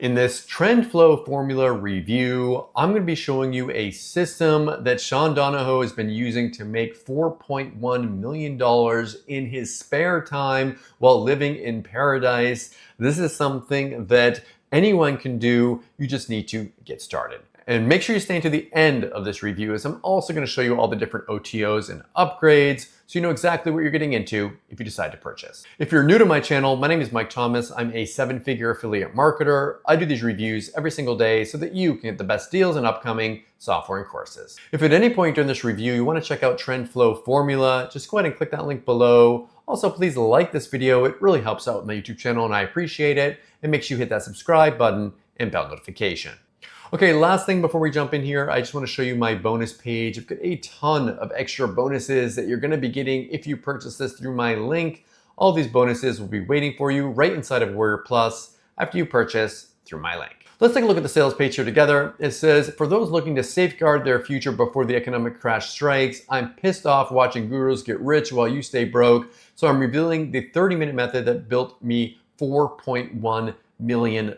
In this Trendflow Formula review, I'm going to be showing you a system that Sean Donahoe has been using to make $4.1 million in his spare time while living in paradise. This is something that anyone can do. You just need to get started. And make sure you stay to the end of this review, as I'm also going to show you all the different OTOs and upgrades so you know exactly what you're getting into if you decide to purchase. If you're new to my channel, my name is Mike Thomas. I'm a 7-figure affiliate marketer. I do these reviews every single day so that you can get the best deals in upcoming software and courses. If at any point during this review you want to check out Trendflow Formula, just go ahead and click that link below. Also, please like this video. It really helps out my YouTube channel and I appreciate it. And make sure you hit that subscribe button and bell notification. Okay, last thing before we jump in here, I just want to show you my bonus page. I've got a ton of extra bonuses that you're going to be getting if you purchase this through my link. All these bonuses will be waiting for you right inside of Warrior Plus after you purchase through my link. Let's take a look at the sales page here together. It says, for those looking to safeguard their future before the economic crash strikes, I'm pissed off watching gurus get rich while you stay broke. So I'm revealing the 30-minute method that built me $4.1 million.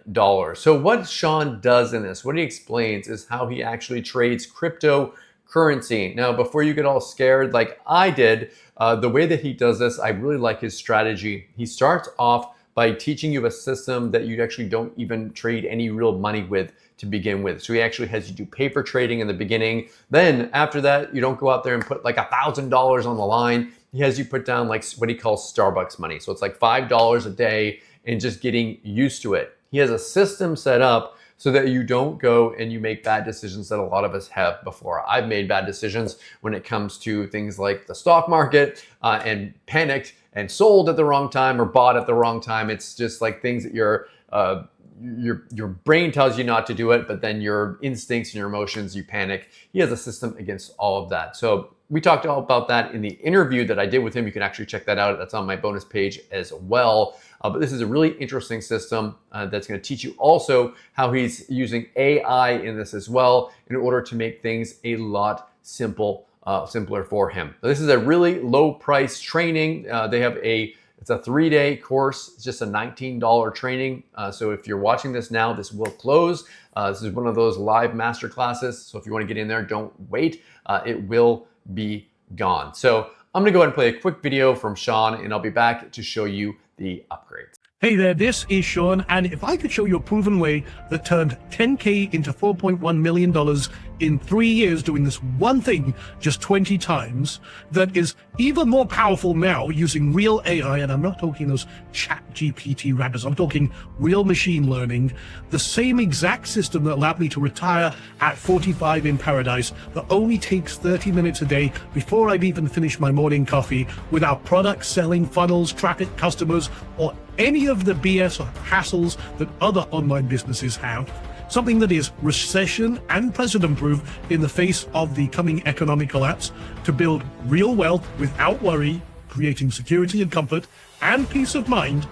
So what Sean does in this, what he explains is how he actually trades cryptocurrency. Now, before you get all scared like I did, the way that he does this, I really like his strategy. He starts off by teaching you a system that you actually don't even trade any real money with to begin with. So he actually has you do paper trading in the beginning. Then after that, you don't go out there and put like $1,000 on the line. He has you put down like what he calls Starbucks money. So it's like $5 a day and just getting used to it. He has a system set up so that you don't go and you make bad decisions that a lot of us have before. I've made bad decisions when it comes to things like the stock market and panicked and sold at the wrong time or bought at the wrong time. It's just like things that your brain tells you not to do it, but then your instincts and your emotions, you panic. He has a system against all of that. So we talked all about that in the interview that I did with him. You can actually check that out. That's on my bonus page as well. But this is a really interesting system that's going to teach you also how he's using AI in this as well in order to make things a lot simpler for him. So this is a really low price training. They have it's a 3-day course. It's just a $19 training. So if you're watching this now, this will close. This is one of those live masterclasses. So if you want to get in there, don't wait. It will be gone. So I'm going to go ahead and play a quick video from Sean, and I'll be back to show you the upgrades. Hey there, this is Sean, and if I could show you a proven way that turned 10K into $4.1 million in 3 years doing this one thing just 20 times, that is even more powerful now using real AI, and I'm not talking those chat GPT rappers, I'm talking real machine learning, the same exact system that allowed me to retire at 45 in paradise that only takes 30 minutes a day before I've even finished my morning coffee without products, selling, funnels, traffic, customers, or any of the BS or hassles that other online businesses have. Something that is recession and president-proof in the face of the coming economic collapse to build real wealth without worry, creating security and comfort and peace of mind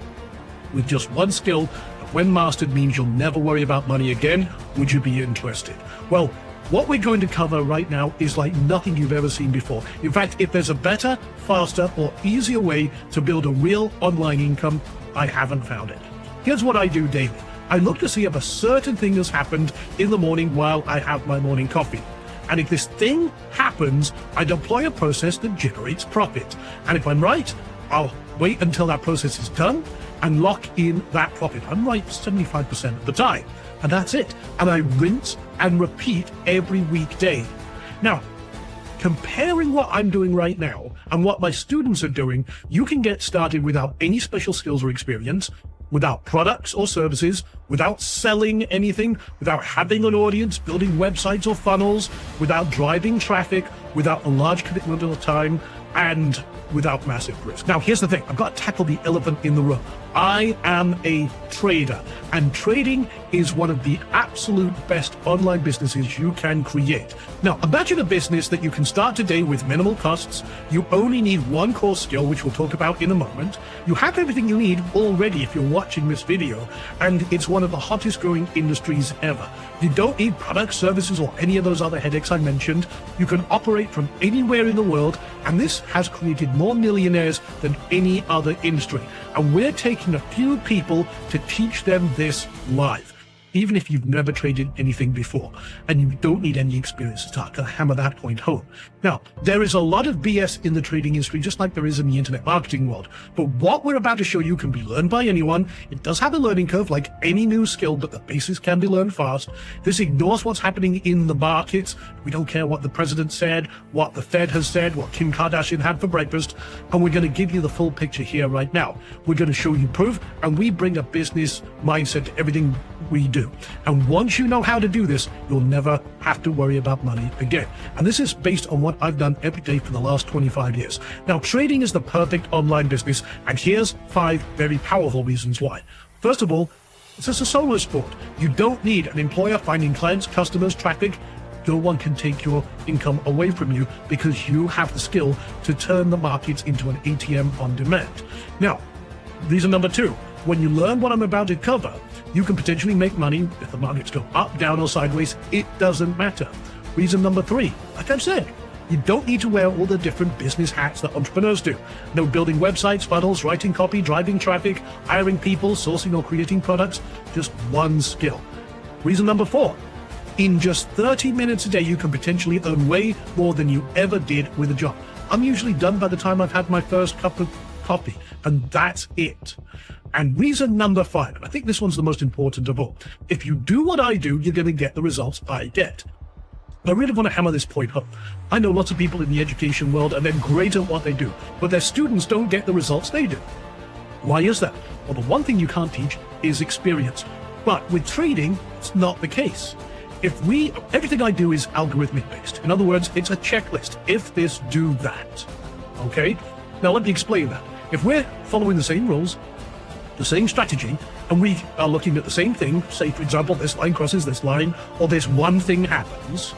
with just one skill that when mastered means you'll never worry about money again. Would you be interested? Well, what we're going to cover right now is like nothing you've ever seen before. In fact, if there's a better, faster, or easier way to build a real online income, I haven't found it. Here's what I do daily. I look to see if a certain thing has happened in the morning while I have my morning coffee. And if this thing happens, I deploy a process that generates profit. And if I'm right, I'll wait until that process is done and lock in that profit. I'm right 75% of the time. And that's it. And I rinse and repeat every weekday. Now, comparing what I'm doing right now and what my students are doing, you can get started without any special skills or experience, without products or services, without selling anything, without having an audience, building websites or funnels, without driving traffic, without a large commitment of time, and without massive risk. Now, here's the thing. I've got to tackle the elephant in the room. I am a trader, and trading is one of the absolute best online businesses you can create. Now, imagine a business that you can start today with minimal costs. You only need one core skill, which we'll talk about in a moment. You have everything you need already if you're watching this video, and it's one of the hottest growing industries ever. You don't need products, services, or any of those other headaches I mentioned. You can operate from anywhere in the world, and this has created more millionaires than any other industry. And we're taking a few people to teach them this live. even if you've never traded anything before, and you don't need any experience to start. To hammer that point home. Now, there is a lot of BS in the trading industry, just like there is in the internet marketing world. But what we're about to show you can be learned by anyone. It does have a learning curve like any new skill, but the basics can be learned fast. This ignores what's happening in the markets. We don't care what the president said, what the Fed has said, what Kim Kardashian had for breakfast. And we're going to give you the full picture here right now. We're going to show you proof, and we bring a business mindset to everything we do. And once you know how to do this, you'll never have to worry about money again. And this is based on what I've done every day for the last 25 years. Now, trading is the perfect online business, and here's 5 very powerful reasons why. First of all, it's a solo sport. You don't need an employer finding clients, customers, traffic. No one can take your income away from you because you have the skill to turn the markets into an ATM on demand. Now, reason number 2, when you learn what I'm about to cover, you can potentially make money if the markets go up, down, or sideways. It doesn't matter. Reason number 3, like I've said, you don't need to wear all the different business hats that entrepreneurs do. No building websites, funnels, writing copy, driving traffic, hiring people, sourcing or creating products. Just one skill. Reason number 4, in just 30 minutes a day, you can potentially earn way more than you ever did with a job. I'm usually done by the time I've had my first cup of coffee, and that's it. And reason number 5, and I think this one's the most important of all. If you do what I do, you're going to get the results I get. I really want to hammer this point home. I know lots of people in the education world, and they're great at what they do, but their students don't get the results they do. Why is that? Well, the one thing you can't teach is experience. But with trading, it's not the case. Everything I do is algorithmic based. In other words, it's a checklist. If this, do that. Okay? Now let me explain that. If we're following the same rules, the same strategy, and we are looking at the same thing, say for example, this line crosses this line, or this one thing happens,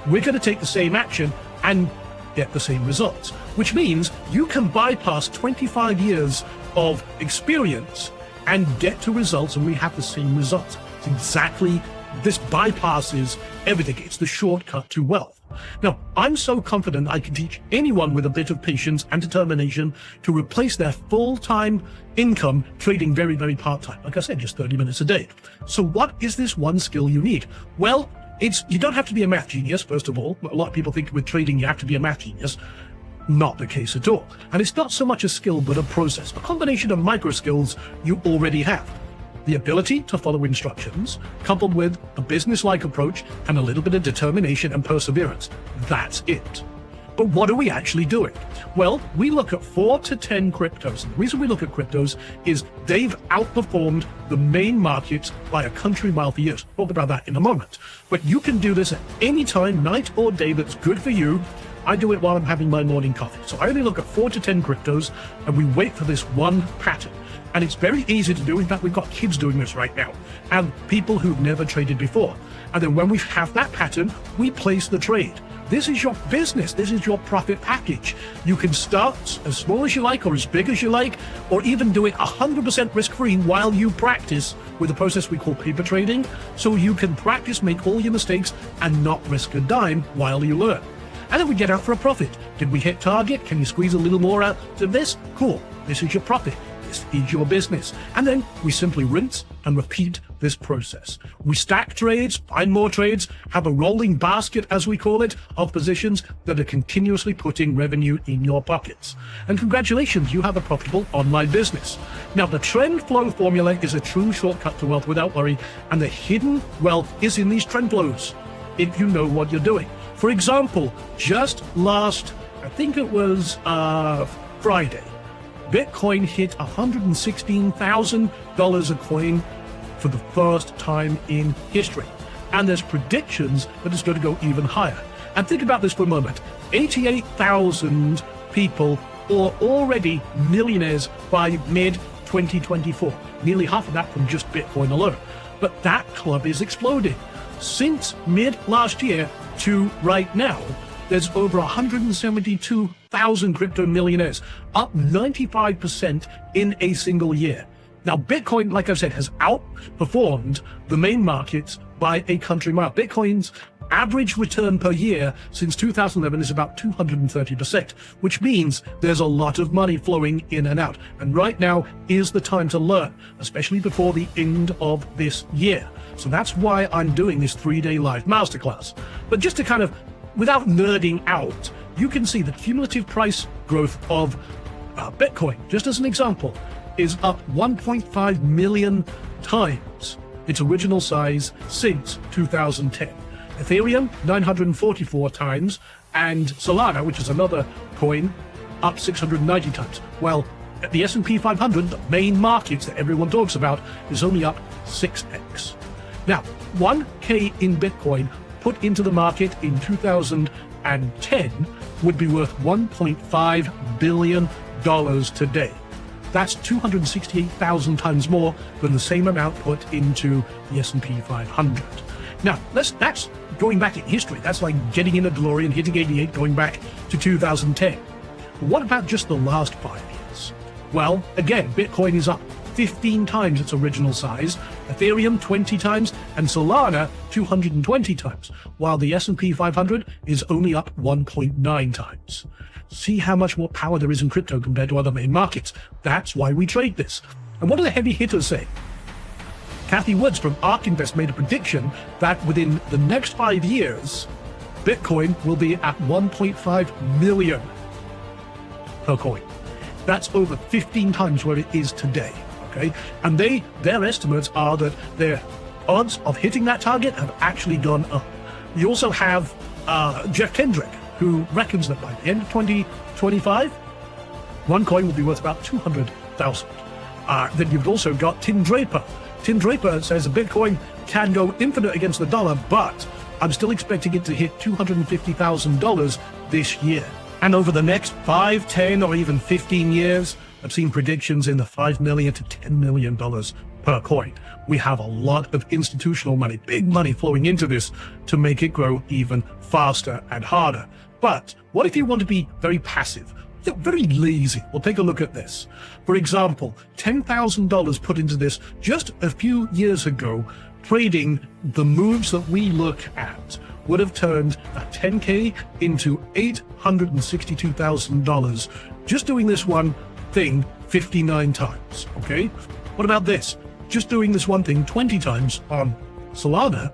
we're going to take the same action and get the same results, which means you can bypass 25 years of experience and get to results, and we have the same results. It's exactly, this bypasses everything. It's the shortcut to wealth. Now, I'm so confident I can teach anyone with a bit of patience and determination to replace their full-time income trading very, very part-time. Like I said, just 30 minutes a day. So what is this one skill you need? Well, you don't have to be a math genius, first of all. A lot of people think with trading you have to be a math genius. Not the case at all. And it's not so much a skill, but a process, a combination of micro skills you already have. The ability to follow instructions, coupled with a business-like approach and a little bit of determination and perseverance. That's it. But what are we actually doing? Well, we look at 4 to 10 cryptos. And the reason we look at cryptos is they've outperformed the main markets by a country mile for years. We'll talk about that in a moment. But you can do this at any time, night or day, that's good for you. I do it while I'm having my morning coffee. So I only look at 4 to 10 cryptos, and we wait for this one pattern. And it's very easy to do. In fact, we've got kids doing this right now, and people who've never traded before. And then when we have that pattern, we place the trade. This is your business. This is your profit package. You can start as small as you like or as big as you like, or even do it 100% risk-free while you practice with a process we call paper trading. So you can practice, make all your mistakes, and not risk a dime while you learn. And then we get out for a profit. Did we hit target? Can you squeeze a little more out of this? Cool. This is your profit. This is your business. And then we simply rinse and repeat this process. We stack trades, find more trades, have a rolling basket, as we call it, of positions that are continuously putting revenue in your pockets. And congratulations, you have a profitable online business. Now, the Trendflow Formula is a true shortcut to wealth without worry, and the hidden wealth is in these trend flows, if you know what you're doing. For example, just last, I think it was Friday, Bitcoin hit $116,000 a coin for the first time in history. And there's predictions that it's going to go even higher. And think about this for a moment. 88,000 people are already millionaires by mid-2024. Nearly half of that from just Bitcoin alone. But that club is exploding. Since mid last year to right now, there's over 172,000 crypto millionaires, up 95% in a single year. Now, Bitcoin, like I've said, has outperformed the main markets by a country mile. Bitcoin's average return per year since 2011 is about 230%, which means there's a lot of money flowing in and out. And right now is the time to learn, especially before the end of this year. So that's why I'm doing this 3-day live masterclass. But just to kind of, without nerding out, you can see the cumulative price growth of Bitcoin, just as an example, is up 1.5 million times its original size since 2010. Ethereum, 944 times, and Solana, which is another coin, up 690 times. Well, the S&P 500, the main markets that everyone talks about, is only up 6x. Now, 1K in Bitcoin put into the market in 2010 would be worth $1.5 billion today. That's 268,000 times more than the same amount put into the S&P 500. Now, that's going back in history. That's like getting in a DeLorean, hitting 88, going back to 2010. But what about just the last 5 years? Well, again, Bitcoin is up 15 times its original size, Ethereum 20 times, and Solana 220 times, while the S&P 500 is only up 1.9 times. See how much more power there is in crypto compared to other main markets. That's why we trade this. And what do the heavy hitters say? Kathy Woods from ARK Invest made a prediction that within the next 5 years, Bitcoin will be at 1.5 million per coin. That's over 15 times where it is today. Okay, and their estimates are that their odds of hitting that target have actually gone up. You also have Jeff Kendrick, who reckons that by the end of 2025, one coin will be worth about 200,000. Then you've also got Tim Draper. Tim Draper says a Bitcoin can go infinite against the dollar, but I'm still expecting it to hit $250,000 this year. And over the next 5, 10, or even 15 years, I've seen predictions in the $5 million to $10 million per coin. We have a lot of institutional money, big money flowing into this to make it grow even faster and harder. But what if you want to be very passive, very lazy? Well, take a look at this. For example, $10,000 put into this just a few years ago, trading the moves that we look at would have turned that 10K into $862,000 just doing this one thing 59 times. Okay, what about this? Just doing this one thing 20 times on Solana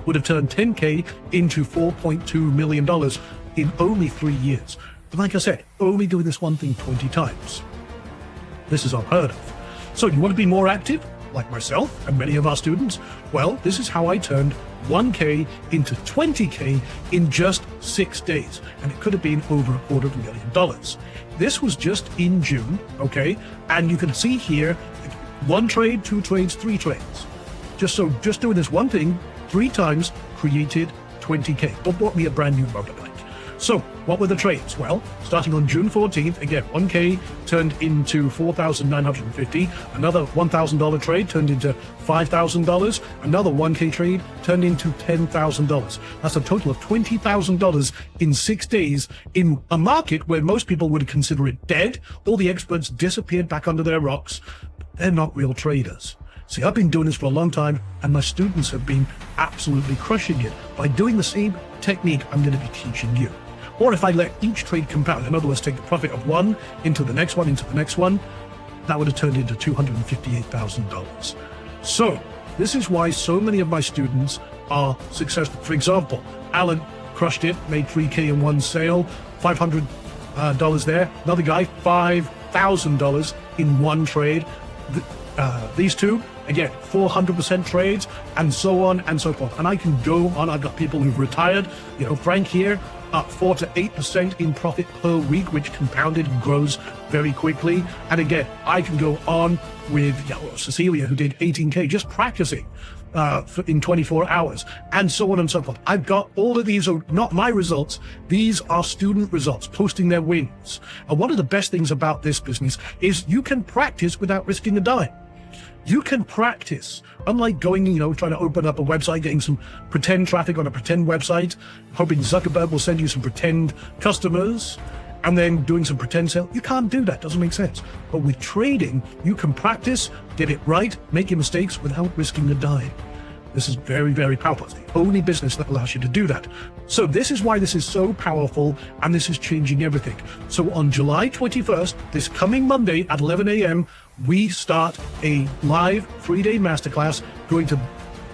would have turned 10K into $4.2 million in only 3 years. But like I said, only doing this one thing 20 times. This is unheard of. So you want to be more active, like myself and many of our students? Well, this is how I turned 1K into 20K in just 6 days. And it could have been over $250,000. This was just in June, okay? And you can see here, 1 trade, 2 trades, 3 trades. Just doing this one thing 3 times created 20K. But bought me a brand new motorbike. So what were the trades? Well, starting on June 14th, again, 1K turned into $4,950. Another $1,000 trade turned into $5,000. Another 1K trade turned into $10,000. That's a total of $20,000 in 6 days in a market where most people would consider it dead. All the experts disappeared back under their rocks. They're not real traders. See, I've been doing this for a long time, and my students have been absolutely crushing it by doing the same technique I'm going to be teaching you. Or if I let each trade compound, in other words, take the profit of one into the next one, into the next one, that would have turned into $258,000. So this is why so many of my students are successful. For example, Alan crushed it, made 3K in one sale, $500 there. Another guy, $5,000 in one trade. These two, again, 400% trades, and so on and so forth. And I can go on. I've got people who've retired. You know, Frank here, up 4 to 8% in profit per week, which compounded and grows very quickly. And again, I can go on with Cecilia, who did 18K just practicing in 24 hours, and so on and so forth. I've got all of these are not my results. These are student results, posting their wins. And one of the best things about this business is you can practice without risking a dime. You can practice, unlike going, trying to open up a website, getting some pretend traffic on a pretend website, hoping Zuckerberg will send you some pretend customers, and then doing some pretend sale. You can't do that. Doesn't make sense. But with trading, you can practice, get it right, make your mistakes without risking a dime. This is very, very powerful. It's the only business that allows you to do that. So this is why this is so powerful, and this is changing everything. So on July 21st, this coming Monday at 11 a.m., we start a live 3-day masterclass going to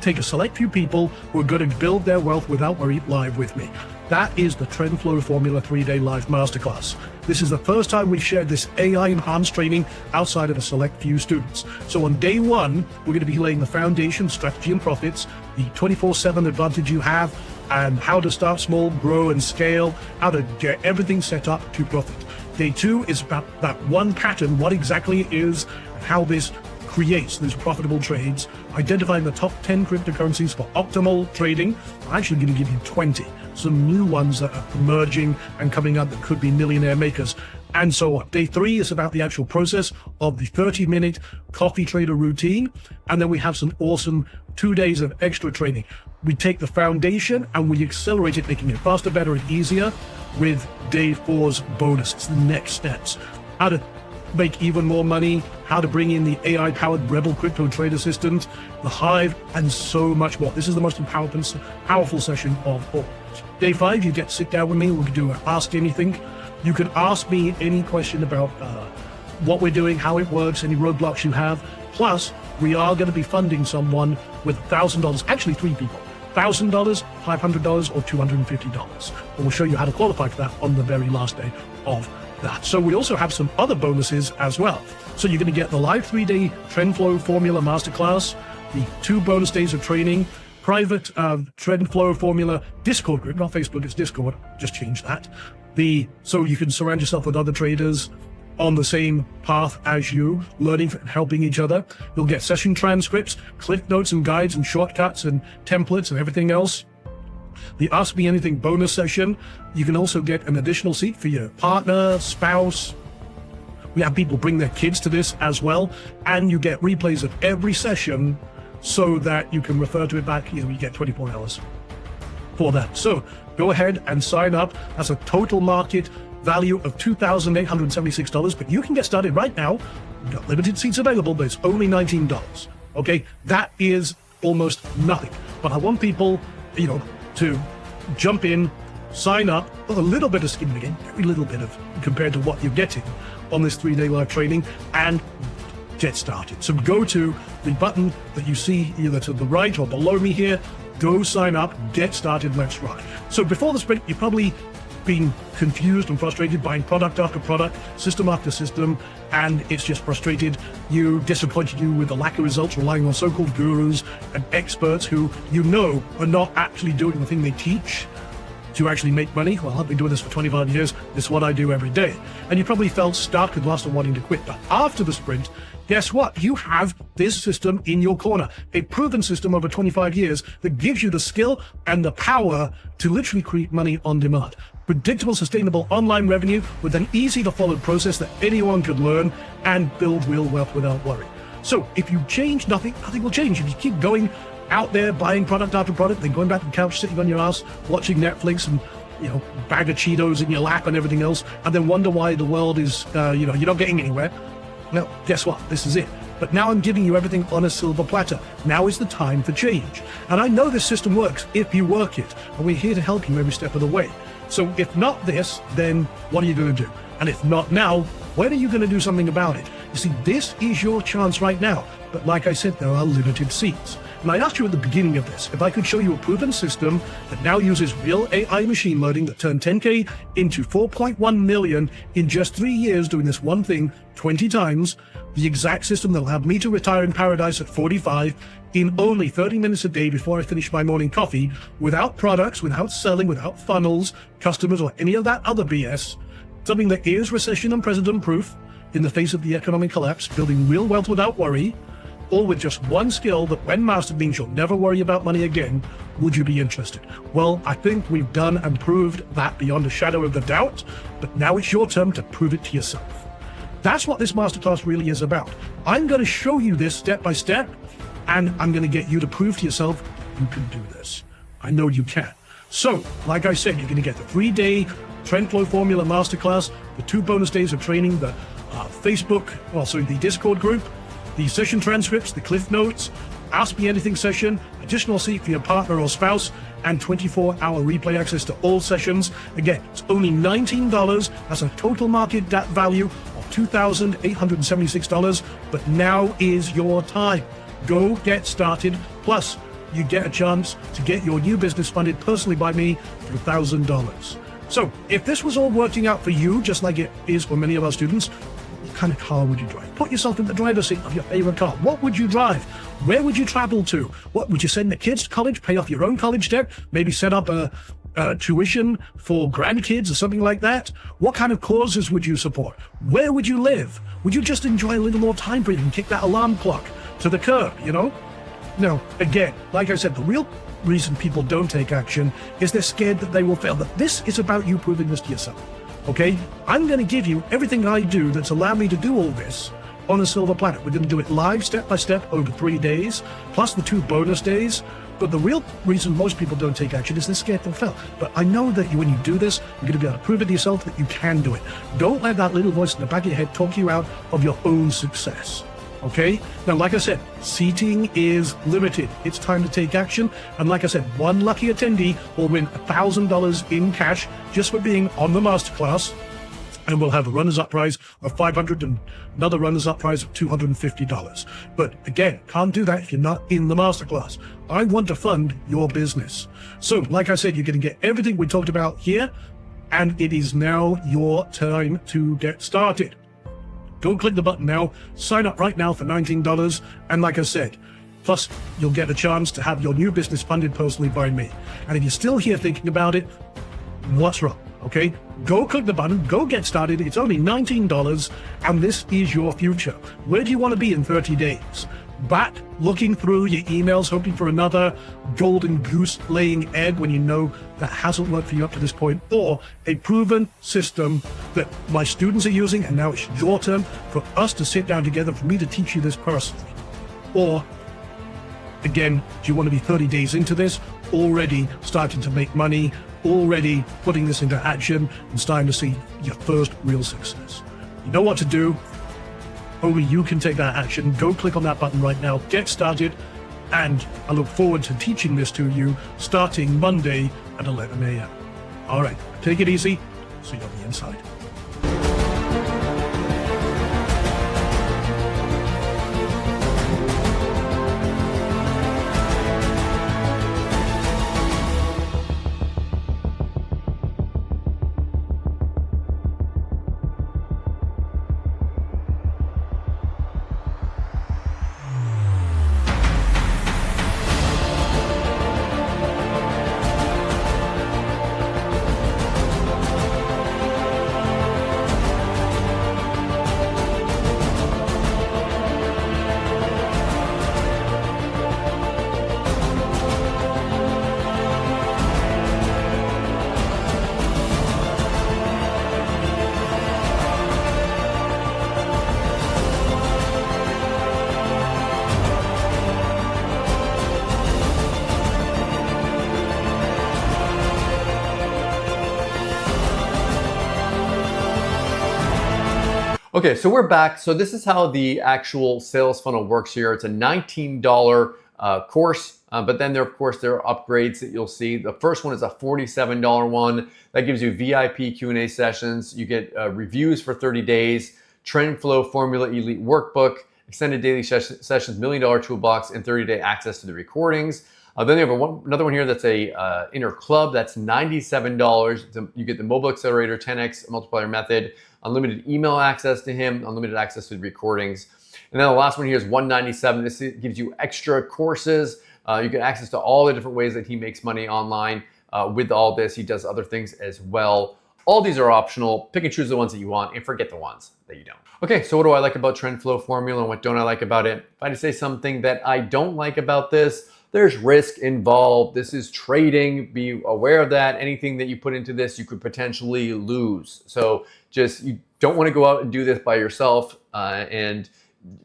take a select few people who are going to build their wealth without worry live with me. That is the Trendflow Formula 3-day live masterclass. This is the first time we've shared this AI-enhanced training outside of a select few students. So on day one, we're going to be laying the foundation, strategy and profits, the 24/7 advantage you have, and how to start small, grow and scale, how to get everything set up to profit. Day two is about that one pattern, what exactly it is, and how this creates those profitable trades, identifying the top 10 cryptocurrencies for optimal trading. I'm actually going to give you 20, some new ones that are emerging and coming up that could be millionaire makers, and so on. Day three is about the actual process of the 30-minute coffee trader routine, and then we have some awesome 2 days of extra training. We take the foundation and we accelerate it, making it faster, better, and easier with day four's bonus. It's the next steps. How to make even more money, how to bring in the AI-powered Rebel crypto trade assistant, the Hive, and so much more. This is the most powerful session of all. Day five, you get to sit down with me. We can do Ask Anything. You can ask me any question about what we're doing, how it works, any roadblocks you have. Plus, we are going to be funding someone with $1,000, actually 3 people. $1,000, $500, or $250. And we'll show you how to qualify for that on the very last day of that. So we also have some other bonuses as well. So you're going to get the live 3-day Trendflow Formula Masterclass, the 2 bonus days of training, private Trendflow Formula Discord group, not Facebook, it's Discord, just change that. So you can surround yourself with other traders on the same path as you, learning and helping each other. You'll get session transcripts, cliff notes and guides and shortcuts and templates and everything else. The Ask Me Anything bonus session, you can also get an additional seat for your partner, spouse. We have people bring their kids to this as well, and you get replays of every session so that you can refer to it back. You get 24 hours for that. So go ahead and sign up. That's a total market value of $2,876, but you can get started right now. We've got limited seats available, but it's only $19. Okay, that is almost nothing. But I want people, to jump in, sign up, with a little bit of skin in the game, very little bit of compared to what you're getting on this 3-day live training, and get started. So go to the button that you see either to the right or below me here, go sign up, get started, let's rock. So before the sprint, you've probably been confused and frustrated buying product after product, system after system, and it's just frustrated disappointed you with the lack of results, relying on so-called gurus and experts who are not actually doing the thing they teach to actually make money. Well, I've been doing this for 25 years. This is what I do every day. And you probably felt stuck and lost and wanting to quit. But after the sprint, guess what? You have this system in your corner, a proven system over 25 years that gives you the skill and the power to literally create money on demand. Predictable, sustainable online revenue with an easy to follow process that anyone could learn and build real wealth without worry. So if you change nothing will change. If you keep going out there buying product after product, then going back to the couch, sitting on your ass, watching Netflix and bag of Cheetos in your lap and everything else, and then wonder why the world is you're not getting anywhere. Well, guess what? This is it. But now I'm giving you everything on a silver platter. Now is the time for change. And I know this system works if you work it, and we're here to help you every step of the way. So if not this, then what are you going to do? And if not now, when are you going to do something about it? You see, this is your chance right now. But like I said, there are limited seats. And I asked you at the beginning of this, if I could show you a proven system that now uses real AI machine learning that turned 10K into 4.1 million in just 3 years doing this one thing 20 times, the exact system that'll have me to retire in paradise at 45 in only 30 minutes a day before I finish my morning coffee, without products, without selling, without funnels, customers, or any of that other BS, something that is recession and president proof in the face of the economic collapse, building real wealth without worry, all with just one skill that when mastered means you'll never worry about money again. Would you be interested? Well, I think we've done and proved that beyond a shadow of a doubt, but now it's your turn to prove it to yourself. That's what this masterclass really is about. I'm going to show you this step by step, and I'm going to get you to prove to yourself you can do this. I know you can. So, like I said, you're going to get the 3-day Trendflow Formula Masterclass, the 2 bonus days of training, the the Discord group, the session transcripts, the cliff notes, Ask Me Anything session, additional seat for your partner or spouse, and 24-hour replay access to all sessions. Again, it's only $19. That's a total market value of $2,876, but now is your time. Go get started. Plus, you get a chance to get your new business funded personally by me for $1,000. So, if this was all working out for you, just like it is for many of our students, what kind of car would you drive? Put yourself in the driver's seat of your favorite car. What would you drive? Where would you travel to? What would you send the kids to college? Pay off your own college debt? Maybe set up a tuition for grandkids or something like that? What kind of causes would you support? Where would you live? Would you just enjoy a little more time breathing and kick that alarm clock to the curb, you know? No, again, like I said, the real reason people don't take action is they're scared that they will fail. But this is about you proving this to yourself, okay? I'm going to give you everything I do that's allowed me to do all this on a silver platter. We're going to do it live, step by step, over 3 days, plus the 2 bonus days. But the real reason most people don't take action is they're scared they'll fail. But I know that when you do this, you're going to be able to prove it to yourself that you can do it. Don't let that little voice in the back of your head talk you out of your own success. Okay? Now, like I said, seating is limited. It's time to take action. And like I said, one lucky attendee will win $1,000 in cash just for being on the Masterclass. And we'll have a runners-up prize of $500 and another runners-up prize of $250. But again, can't do that if you're not in the Masterclass. I want to fund your business. So, like I said, you're going to get everything we talked about here. And it is now your time to get started. Don't click the button now. Sign up right now for $19. And like I said, plus you'll get a chance to have your new business funded personally by me. And if you're still here thinking about it, what's wrong? Okay? Go click the button. Go get started. It's only $19. And this is your future. Where do you want to be in 30 days? Back looking through your emails, hoping for another golden goose laying egg when you know that hasn't worked for you up to this point, or a proven system that my students are using, and now it's your turn for us to sit down together, for me to teach you this personally. Or, again, do you want to be 30 days into this, already starting to make money, already putting this into action, and starting to see your first real success? You know what to do. Only you can take that action. Go click on that button right now. Get started. And I look forward to teaching this to you starting Monday at 11 a.m. All right, take it easy. See you on the inside. Okay, so we're back. So this is how the actual sales funnel works here. It's a $19 course, but then there, of course, there are upgrades that you'll see. The first one is a $47 one that gives you VIP Q&A sessions. You get reviews for 30 days, Trendflow Formula Elite Workbook, extended daily sessions, $1 million toolbox, and 30-day access to the recordings. Then they have another one here that's a inner club. That's $97. You get the mobile accelerator, 10x multiplier method, unlimited email access to him, unlimited access to the recordings. And then the last one here is $197. This gives you extra courses. You get access to all the different ways that he makes money online. With all this, he does other things as well. All these are optional. Pick and choose the ones that you want and forget the ones that you don't. Okay, so what do I like about Trendflow Formula and what don't I like about it? If I had to say something that I don't like about this, there's risk involved. This is trading. Be aware of that. Anything that you put into this, you could potentially lose. So just, you don't want to go out and do this by yourself, and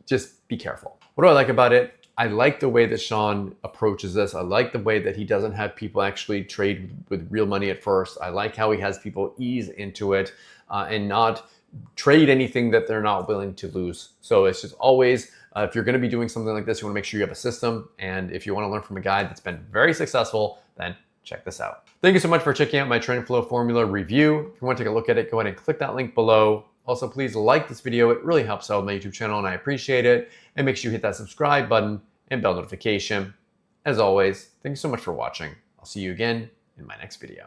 just be careful. What do I like about it? I like the way that Sean approaches this. I like the way that he doesn't have people actually trade with real money at first. I like how he has people ease into it and not trade anything that they're not willing to lose. So it's just always If you're going to be doing something like this, you want to make sure you have a system. And if you want to learn from a guy that's been very successful, then check this out. Thank you so much for checking out my Trendflow Formula review. If you want to take a look at it, go ahead and click that link below. Also, please like this video. It really helps out my YouTube channel and I appreciate it. And make sure you hit that subscribe button and bell notification. As always, thank you so much for watching. I'll see you again in my next video.